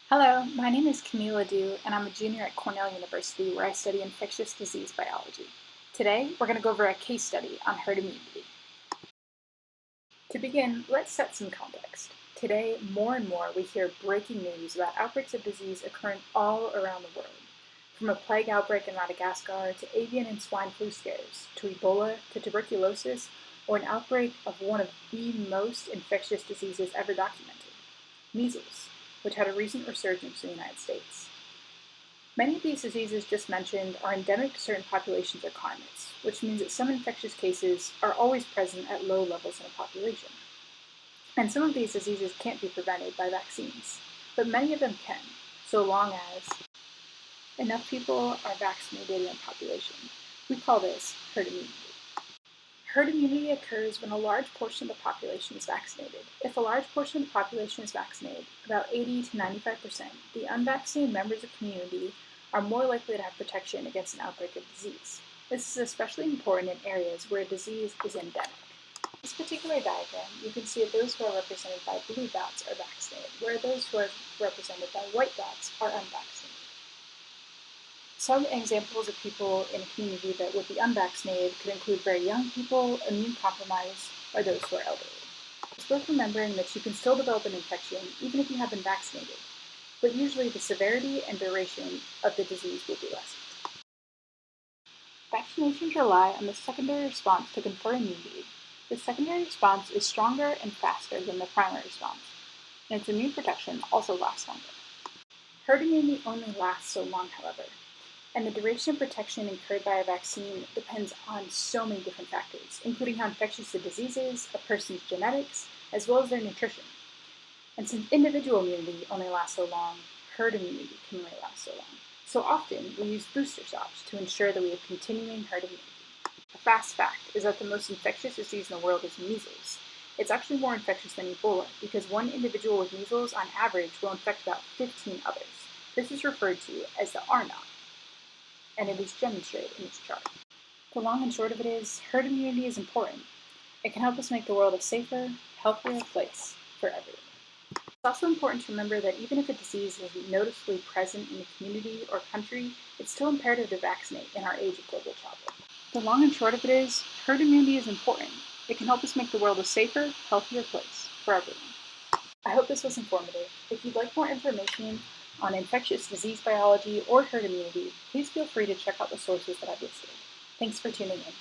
Hello, my name is Camila Dew, and I'm a junior at Cornell University where I study infectious disease biology. Today, we're going to go over a case study on herd immunity. To begin, let's set some context. Today, more and more we hear breaking news about outbreaks of disease occurring all around the world. From a plague outbreak in Madagascar to avian and swine flu scares, to Ebola, to tuberculosis, or an outbreak of one of the most infectious diseases ever documented, measles, which had a recent resurgence in the United States. Many of these diseases just mentioned are endemic to certain populations or climates, which means that some infectious cases are always present at low levels in a population. And some of these diseases can't be prevented by vaccines, but many of them can, so long as enough people are vaccinated in a population. We call this herd immunity. Herd immunity occurs when a large portion of the population is vaccinated. If a large portion of the population is vaccinated, about 80 to 95%, the unvaccinated members of the community are more likely to have protection against an outbreak of disease. This is especially important in areas where a disease is endemic. In this particular diagram, you can see that those who are represented by blue dots are vaccinated, where those who are represented by white dots are unvaccinated. Some examples of people in a community that would be unvaccinated could include very young people, immune-compromised, or those who are elderly. It's worth remembering that you can still develop an infection even if you have been vaccinated, but usually the severity and duration of the disease will be lessened. Vaccinations rely on the secondary response to confer immunity. The secondary response is stronger and faster than the primary response, and its immune protection also lasts longer. Herd immunity only lasts so long, however, and the duration of protection incurred by a vaccine depends on so many different factors, including how infectious the disease is, a person's genetics, as well as their nutrition. And since individual immunity only lasts so long, herd immunity can only last so long. So often, we use booster shots to ensure that we have continuing herd immunity. A fast fact is that the most infectious disease in the world is measles. It's actually more infectious than Ebola because one individual with measles, on average, will infect about 15 others. This is referred to as the R-naught, and it is demonstrated in this chart. The long and short of it is, herd immunity is important. It can help us make the world a safer, healthier place for everyone. It's also important to remember that even if a disease is noticeably present in a community or country, it's still imperative to vaccinate in our age of global travel. The long and short of it is, herd immunity is important. It can help us make the world a safer, healthier place for everyone. I hope this was informative. If you'd like more information on infectious disease biology or herd immunity, please feel free to check out the sources that I've listed. Thanks for tuning in.